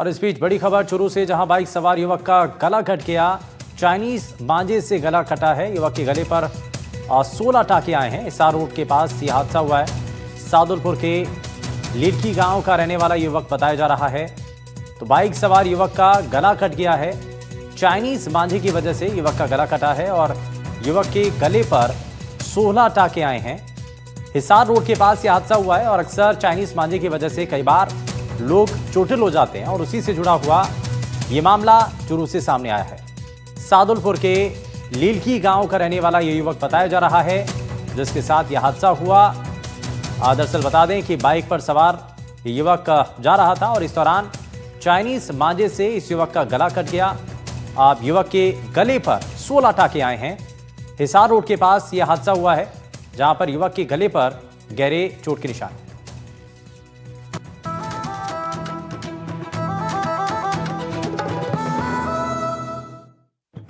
और इस बीच बड़ी खबर चुरू से, जहां बाइक सवार युवक का गला कट गया। चाइनीज मांझे से गला कटा है। युवक के गले पर 16 टाके आए हैं। हिसार रोड के पास यह हादसा हुआ है। सादुलपुर के लीडकी गांव का रहने वाला युवक बताया जा रहा है। तो बाइक सवार युवक का गला कट गया है। चाइनीज मांझे की वजह से युवक का गला कटा है और युवक के गले पर 16 टाके आए हैं। हिसार रोड के पास यह हादसा हुआ है और अक्सर चाइनीज मांझे की वजह से कई बार लोग चोटिल हो जाते हैं और उसी से जुड़ा हुआ यह मामला चुरू से सामने आया है। सादुलपुर के लीलकी गांव का रहने वाला यह युवक बताया जा रहा है, जिसके साथ यह हादसा हुआ। दरअसल बता दें कि बाइक पर सवार युवक जा रहा था और इस दौरान चाइनीज मांझे से इस युवक का गला कट गया। अब युवक के गले पर 16 टाके आए हैं। हिसार रोड के पास यह हादसा हुआ है, जहां पर युवक के गले पर गहरे चोट के निशान।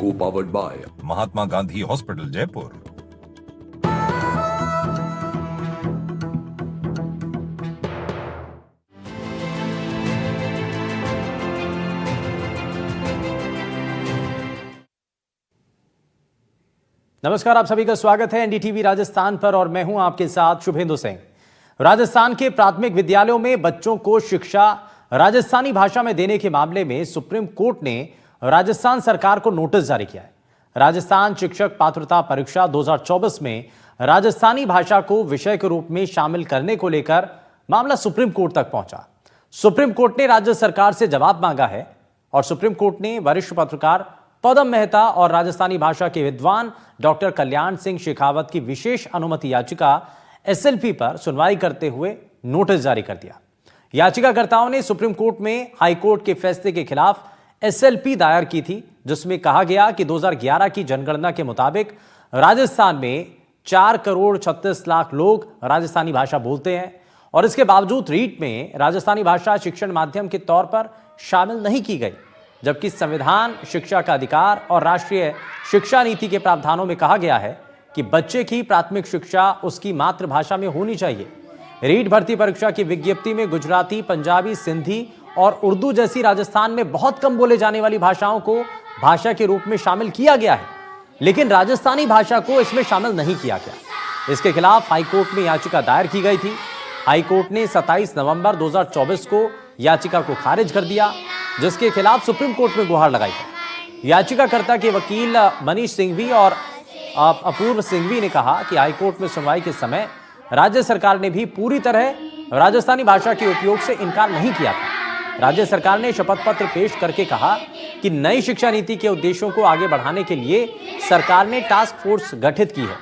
को powered by Mahatma Gandhi hospital Jaipur. नमस्कार, आप सभी का स्वागत है एनडीटीवी राजस्थान पर और मैं हूं आपके साथ शुभेंदु सिंह। राजस्थान के प्राथमिक विद्यालयों में बच्चों को शिक्षा राजस्थानी भाषा में देने के मामले में सुप्रीम कोर्ट ने राजस्थान सरकार को नोटिस जारी किया है। राजस्थान शिक्षक पात्रता परीक्षा 2024 में राजस्थानी भाषा को विषय के रूप में शामिल करने को लेकर मामला सुप्रीम कोर्ट तक पहुंचा। सुप्रीम कोर्ट ने राज्य सरकार से जवाब मांगा है और सुप्रीम कोर्ट ने वरिष्ठ पत्रकार पदम मेहता और राजस्थानी भाषा के विद्वान डॉक्टर कल्याण सिंह शेखावत की विशेष अनुमति याचिका एसएलपी पर सुनवाई करते हुए नोटिस जारी कर दिया। याचिकाकर्ताओं ने सुप्रीम कोर्ट में हाईकोर्ट के फैसले के खिलाफ एसएलपी दायर की थी, जिसमें कहा गया कि 2011 की जनगणना के मुताबिक राजस्थान में 4,36,00,000 लोग राजस्थानी भाषा बोलते हैं और इसके बावजूद रीट में राजस्थानी भाषा शिक्षण माध्यम के तौर पर शामिल नहीं की गई, जबकि संविधान, शिक्षा का अधिकार और राष्ट्रीय शिक्षा नीति के प्रावधानों में कहा गया है कि बच्चे की प्राथमिक शिक्षा उसकी मातृभाषा में होनी चाहिए। रीट भर्ती परीक्षा की विज्ञप्ति में गुजराती, पंजाबी, सिंधी और उर्दू जैसी राजस्थान में बहुत कम बोले जाने वाली भाषाओं को भाषा के रूप में शामिल किया गया है, लेकिन राजस्थानी भाषा को इसमें शामिल नहीं किया गया। इसके खिलाफ हाईकोर्ट में याचिका दायर की गई थी। हाईकोर्ट ने 27 नवंबर 2024 को याचिका को खारिज कर दिया, जिसके खिलाफ सुप्रीम कोर्ट में गुहार लगाई गई। याचिकाकर्ता के वकील मनीष सिंघवी और अपूर्व सिंघवी ने कहा कि हाईकोर्ट में सुनवाई के समय राज्य सरकार ने भी पूरी तरह राजस्थानी भाषा के उपयोग से इनकार नहीं किया था। राज्य सरकार ने शपथ पत्र पेश करके कहा कि नई शिक्षा नीति के उद्देश्यों को आगे बढ़ाने के लिए सरकार ने टास्क फोर्स गठित की है।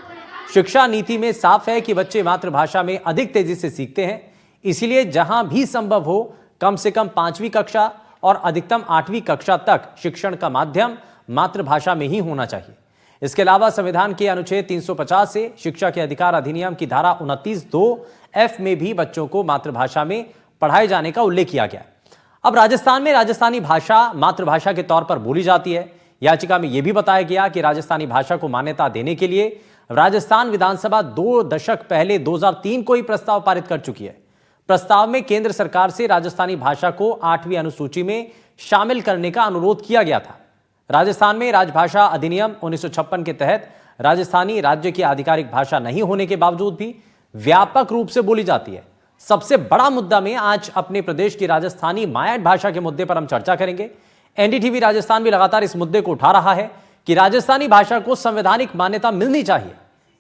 शिक्षा नीति में साफ है कि बच्चे मातृभाषा में अधिक तेजी से सीखते हैं, इसलिए जहां भी संभव हो कम से कम 5वीं कक्षा और अधिकतम 8वीं कक्षा तक शिक्षण का माध्यम मातृभाषा में ही होना चाहिए। इसके अलावा संविधान के अनुच्छेद 350 से शिक्षा के अधिकार अधिनियम की धारा 29(2)(f) में भी बच्चों को मातृभाषा में पढ़ाए जाने का उल्लेख किया गया है। अब राजस्थान में राजस्थानी भाषा मातृभाषा के तौर पर बोली जाती है। याचिका में यह भी बताया गया कि राजस्थानी भाषा को मान्यता देने के लिए राजस्थान विधानसभा 2 दशक पहले 2003 को ही प्रस्ताव पारित कर चुकी है। प्रस्ताव में केंद्र सरकार से राजस्थानी भाषा को 8वीं अनुसूची में शामिल करने का अनुरोध किया गया था। राजस्थान में राजभाषा अधिनियम 1956 के तहत राजस्थानी राज्य की आधिकारिक भाषा नहीं होने के बावजूद भी व्यापक रूप से बोली जाती है। सबसे बड़ा मुद्दा में आज अपने प्रदेश की राजस्थानी मायाड भाषा के मुद्दे पर हम चर्चा करेंगे। एनडीटीवी राजस्थान भी लगातार इस मुद्दे को उठा रहा है कि राजस्थानी भाषा को संवैधानिक मान्यता मिलनी चाहिए।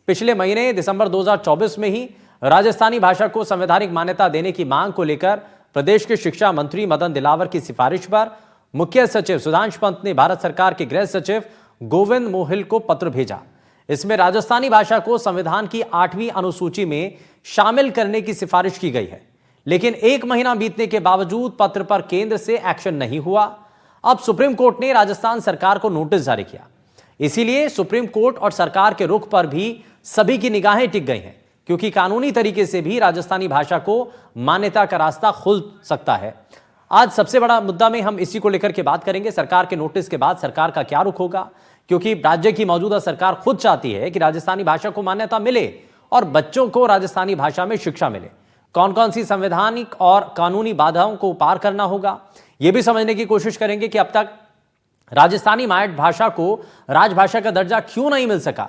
पिछले महीने दिसंबर 2024 में ही राजस्थानी भाषा को संवैधानिक मान्यता देने की मांग को लेकर प्रदेश के शिक्षा मंत्री मदन दिलावर की सिफारिश पर मुख्य सचिव सुधांशु पंत ने भारत सरकार के गृह सचिव गोविंद मोहिल को पत्र भेजा। इसमें राजस्थानी भाषा को संविधान की 8वीं अनुसूची में शामिल करने की सिफारिश की गई है, लेकिन 1 महीना बीतने के बावजूद पत्र पर केंद्र से एक्शन नहीं हुआ। अब सुप्रीम कोर्ट ने राजस्थान सरकार को नोटिस जारी किया। इसीलिए सुप्रीम कोर्ट और सरकार के रुख पर भी सभी की निगाहें टिक गई हैं, क्योंकि कानूनी तरीके से भी राजस्थानी भाषा को मान्यता का रास्ता खुल सकता है। आज सबसे बड़ा मुद्दा में हम इसी को लेकर के बात करेंगे। सरकार के नोटिस के बाद सरकार का क्या रुख होगा, क्योंकि राज्य की मौजूदा सरकार खुद चाहती है कि राजस्थानी भाषा को मान्यता मिले और बच्चों को राजस्थानी भाषा में शिक्षा मिले। कौन कौन सी संवैधानिक और कानूनी बाधाओं को पार करना होगा, यह भी समझने की कोशिश करेंगे कि अब तक राजस्थानी मायट भाषा को राजभाषा का दर्जा क्यों नहीं मिल सका।